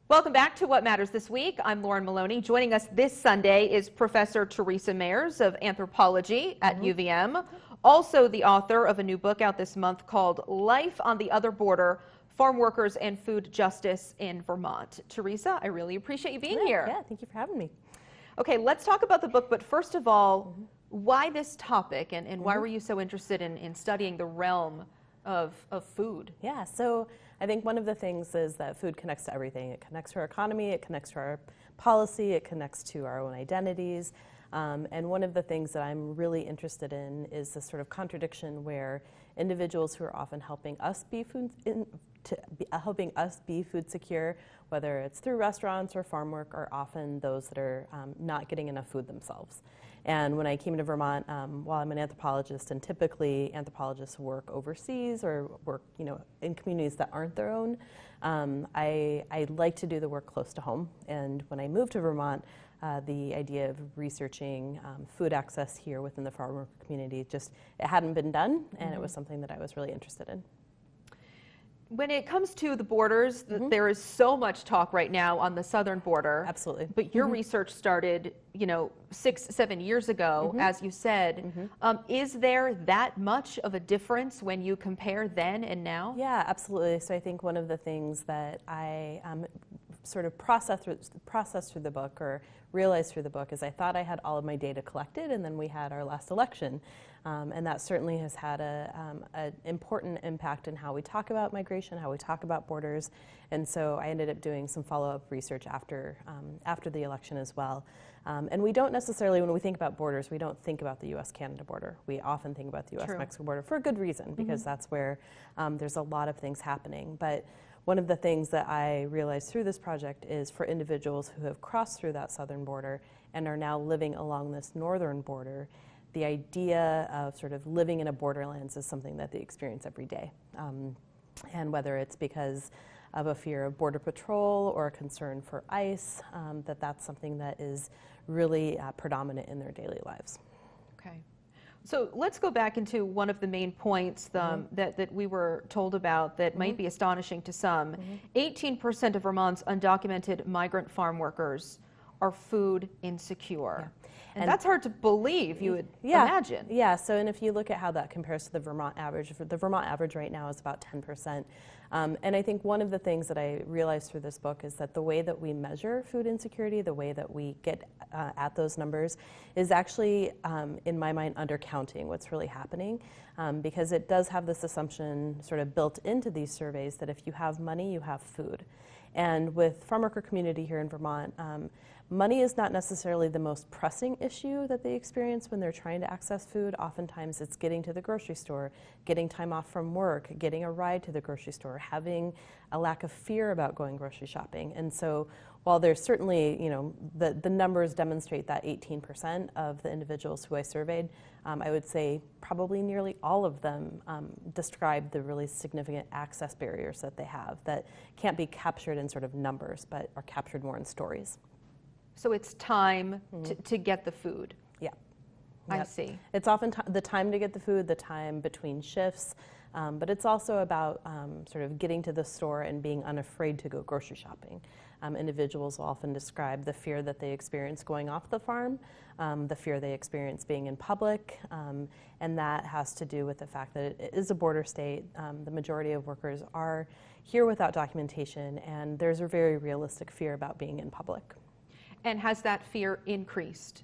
Welcome back to What Matters This Week. I'm Lauren Maloney. Joining us this Sunday is Professor Teresa Mayers of Anthropology at UVM, also the author of a new book out this month called Life on the Other Border, Farmworkers and Food Justice in Vermont. Teresa, I really appreciate you being here. Yeah, thank you for having me. Okay, let's talk about the book, but first of all, why this topic and why were you so interested in studying the realm of food? Yeah, so I think one of the things is that food connects to everything. It connects to our economy, it connects to our policy, it connects to our own identities. And one of the things that I'm really interested in is this sort of contradiction where individuals who are often helping us be food secure, whether it's through restaurants or farm work, are often those that are not getting enough food themselves. And when I came to Vermont, while I'm an anthropologist, and typically anthropologists work overseas or work, in communities that aren't their own, I like to do the work close to home. And when I moved to Vermont, the idea of researching food access here within the farm worker community it hadn't been done, and it was something that I was really interested in. When it comes to the borders, there is so much talk right now on the southern border. Absolutely. But your research started, 6-7 years ago, as you said. Is there that much of a difference when you compare then and now? Yeah, absolutely. So I think one of the things that I sort of processed through the book, or realized through the book, is I thought I had all of my data collected, and then we had our last election. And that certainly has had an important impact in how we talk about migration, how we talk about borders. And so I ended up doing some follow-up research after the election as well. And we don't necessarily, when we think about borders, we don't think about the U.S.-Canada border. We often think about the U.S.-Mexico border for a good reason, because that's where there's a lot of things happening. But one of the things that I realized through this project is for individuals who have crossed through that southern border and are now living along this northern border, the idea of sort of living in a borderlands is something that they experience every day. And whether it's because of a fear of border patrol or a concern for ICE, that's something that is really predominant in their daily lives. Okay. So let's go back into one of the main points that we were told about that might be astonishing to some. 18% of Vermont's undocumented migrant farm workers are food insecure. Yeah. And that's hard to believe, you would imagine. Yeah, so and if you look at how that compares to the Vermont average right now is about 10%. And I think one of the things that I realized through this book is that the way that we measure food insecurity, the way that we get at those numbers, is actually, in my mind, undercounting what's really happening. Because it does have this assumption sort of built into these surveys that if you have money, you have food. And with farm worker community here in Vermont, money is not necessarily the most pressing issue that they experience when they're trying to access food. Oftentimes it's getting to the grocery store, getting time off from work, getting a ride to the grocery store, having a lack of fear about going grocery shopping. And so while there's certainly, the numbers demonstrate that 18% of the individuals who I surveyed, I would say probably nearly all of them describe the really significant access barriers that they have that can't be captured in sort of numbers, but are captured more in stories. So it's time to get the food. Yeah. I see. It's often the time to get the food, the time between shifts, but it's also about sort of getting to the store and being unafraid to go grocery shopping. Individuals will often describe the fear that they experience going off the farm, the fear they experience being in public, and that has to do with the fact that it is a border state. The majority of workers are here without documentation, and there's a very realistic fear about being in public. And has that fear increased?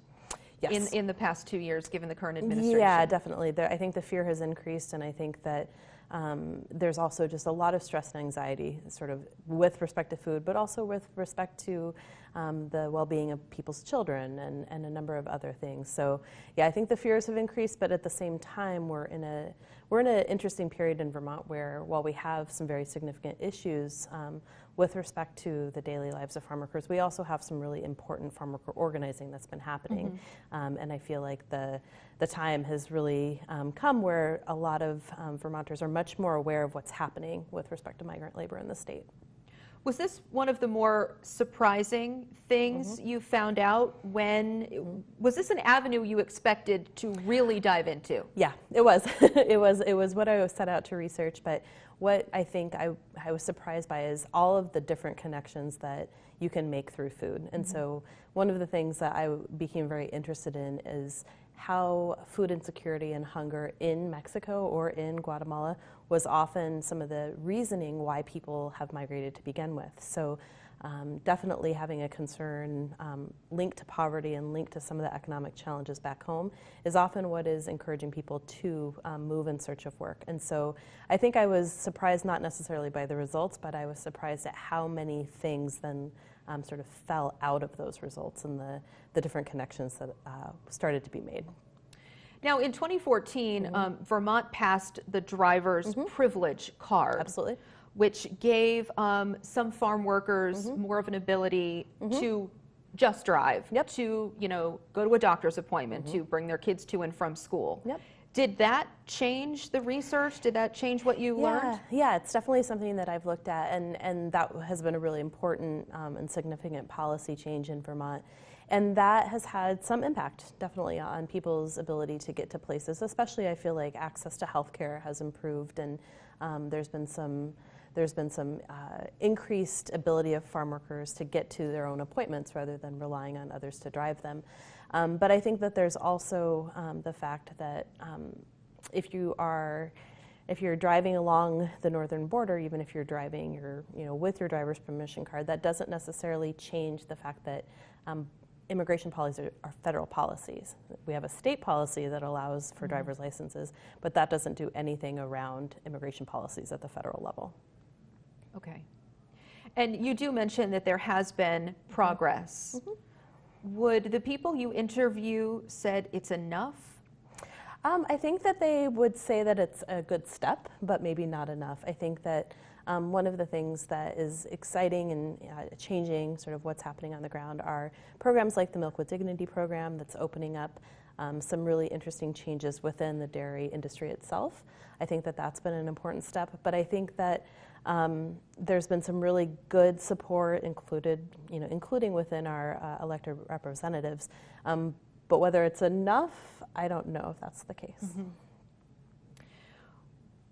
Yes. In the past 2 years, given the current administration? Yeah, definitely. I think the fear has increased, and I think that there's also just a lot of stress and anxiety sort of with respect to food, but also with respect to the well-being of people's children and a number of other things. So yeah, I think the fears have increased, but at the same time, we're in an interesting period in Vermont where, while we have some very significant issues with respect to the daily lives of farm workers, we also have some really important farm worker organizing that's been happening. And I feel like the time has really come where a lot of Vermonters are much more aware of what's happening with respect to migrant labor in the state. Was this one of the more surprising things you found out was this an avenue you expected to really dive into? Yeah, it was. It was what I set out to research, but what I think I was surprised by is all of the different connections that you can make through food. And so one of the things that I became very interested in is how food insecurity and hunger in Mexico or in Guatemala was often some of the reasoning why people have migrated to begin with. So definitely having a concern linked to poverty and linked to some of the economic challenges back home is often what is encouraging people to move in search of work. And so I think I was surprised not necessarily by the results, but I was surprised at how many things then sort of fell out of those results and the different connections that started to be made. Now, in 2014, Vermont passed the driver's privilege card. Absolutely. Which gave some farm workers more of an ability to just drive, to go to a doctor's appointment, to bring their kids to and from school. Did that change the research? Did that change what you learned? Yeah, it's definitely something that I've looked at, and that has been a really important and significant policy change in Vermont. And that has had some impact, definitely, on people's ability to get to places, especially I feel like access to healthcare has improved, and there's been some increased ability of farm workers to get to their own appointments rather than relying on others to drive them. But I think that there's also the fact that if you're driving along the northern border, even if you're driving with your driver's permission card, that doesn't necessarily change the fact that immigration policies are federal policies. We have a state policy that allows for driver's licenses, but that doesn't do anything around immigration policies at the federal level. Okay. And you do mention that there has been progress. Would the people you interview said it's enough? I think that they would say that it's a good step, but maybe not enough. I think that one of the things that is exciting and changing sort of what's happening on the ground are programs like the Milk with Dignity program that's opening up some really interesting changes within the dairy industry itself. I think that that's been an important step, but I think that there's been some really good support including within our elected representatives. But whether it's enough, I don't know if that's the case.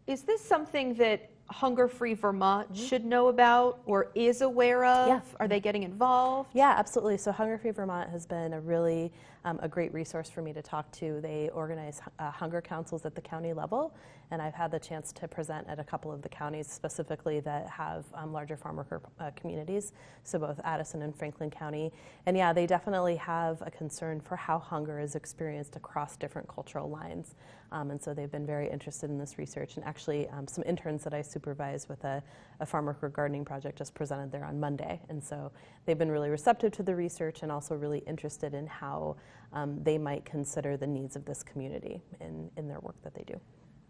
Is this something that Hunger-Free Vermont should know about or is aware of? Yeah. Are they getting involved? Yeah, absolutely. So Hunger-Free Vermont has been a really a great resource for me to talk to. They organize hunger councils at the county level, and I've had the chance to present at a couple of the counties specifically that have larger farm worker communities, so both Addison and Franklin County. And yeah, they definitely have a concern for how hunger is experienced across different cultural lines. And so they've been very interested in this research. And actually, some interns that I supervise with a farm worker gardening project just presented there on Monday. And so they've been really receptive to the research and also really interested in how they might consider the needs of this community in their work that they do.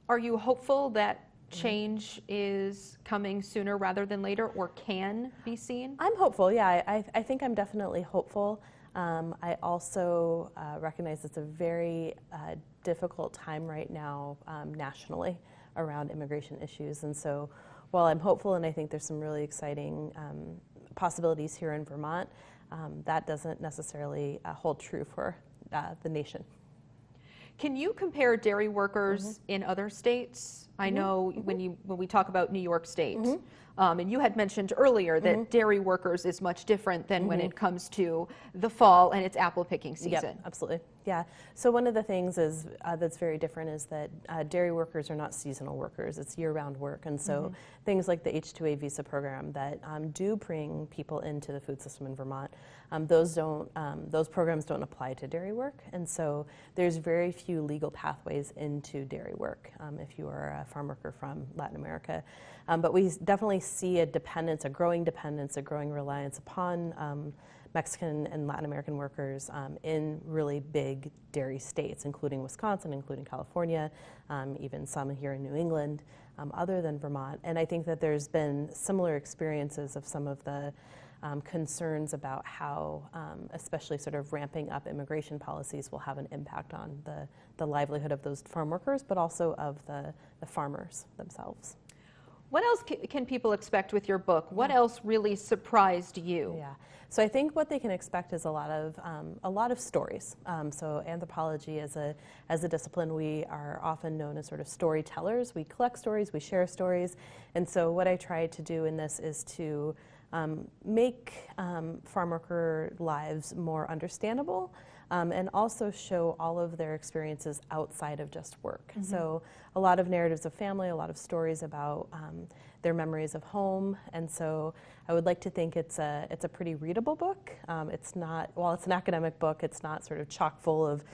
Are you hopeful that change is coming sooner rather than later or can be seen? I'm hopeful, yeah. I think I'm definitely hopeful. I also recognize it's a very difficult time right now nationally around immigration issues. And so while I'm hopeful and I think there's some really exciting possibilities here in Vermont, that doesn't necessarily hold true for the nation. Can you compare dairy workers in other states? I know when we talk about New York State, and you had mentioned earlier that dairy workers is much different than when it comes to the fall and it's apple picking season. Yep, absolutely. Yeah. So one of the things is that's very different is that dairy workers are not seasonal workers. It's year-round work, and so things like the H-2A visa program that do bring people into the food system in Vermont, those programs don't apply to dairy work, and so there's very few legal pathways into dairy work if you are a farm worker from Latin America. But we definitely see a growing reliance upon Mexican and Latin American workers in really big dairy states, including Wisconsin, including California, even some here in New England, other than Vermont. And I think that there's been similar experiences of some of the concerns about how, especially sort of ramping up immigration policies will have an impact on the livelihood of those farm workers, but also of the farmers themselves. What else can people expect with your book? What else really surprised you? Yeah. So I think what they can expect is a lot of stories. So anthropology as a discipline, we are often known as sort of storytellers. We collect stories, we share stories, and so what I tried to do in this is to make farm worker lives more understandable. And also show all of their experiences outside of just work. Mm-hmm. So a lot of narratives of family, a lot of stories about their memories of home, and so I would like to think it's a pretty readable book. It's not, while it's an academic book, it's not sort of chock full of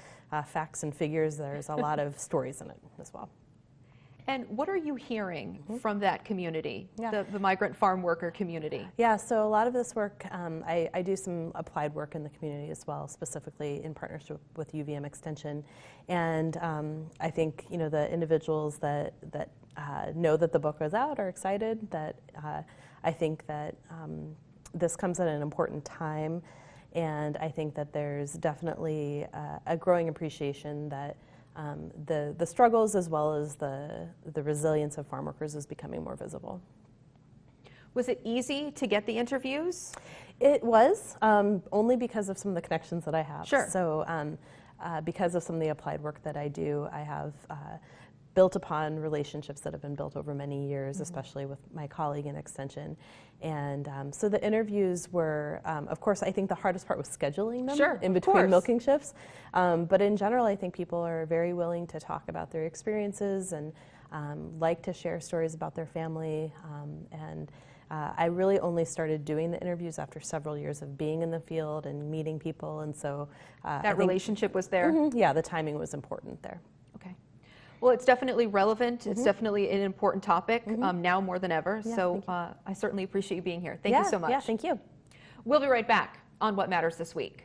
facts and figures. There's a lot of stories in it as well. And what are you hearing from that community, the migrant farm worker community? Yeah, so a lot of this work, I do some applied work in the community as well, specifically in partnership with UVM Extension. And I think, you know, the individuals that know that the book was out are excited, that I think that this comes at an important time. And I think that there's definitely a growing appreciation that the struggles as well as the resilience of farm workers is becoming more visible. Was it easy to get the interviews? It was, only because of some of the connections that I have. Sure. So because of some of the applied work that I do, I have built upon relationships that have been built over many years, especially with my colleague in Extension. And so the interviews were, of course, I think the hardest part was scheduling them in between milking shifts. But in general, I think people are very willing to talk about their experiences and like to share stories about their family. And I really only started doing the interviews after several years of being in the field and meeting people. And so that relationship was there? Yeah, the timing was important there. Okay. Well, it's definitely relevant. It's definitely an important topic now more than ever. Yeah, so I certainly appreciate you being here. Thank you so much. Yeah, thank you. We'll be right back on What Matters This Week.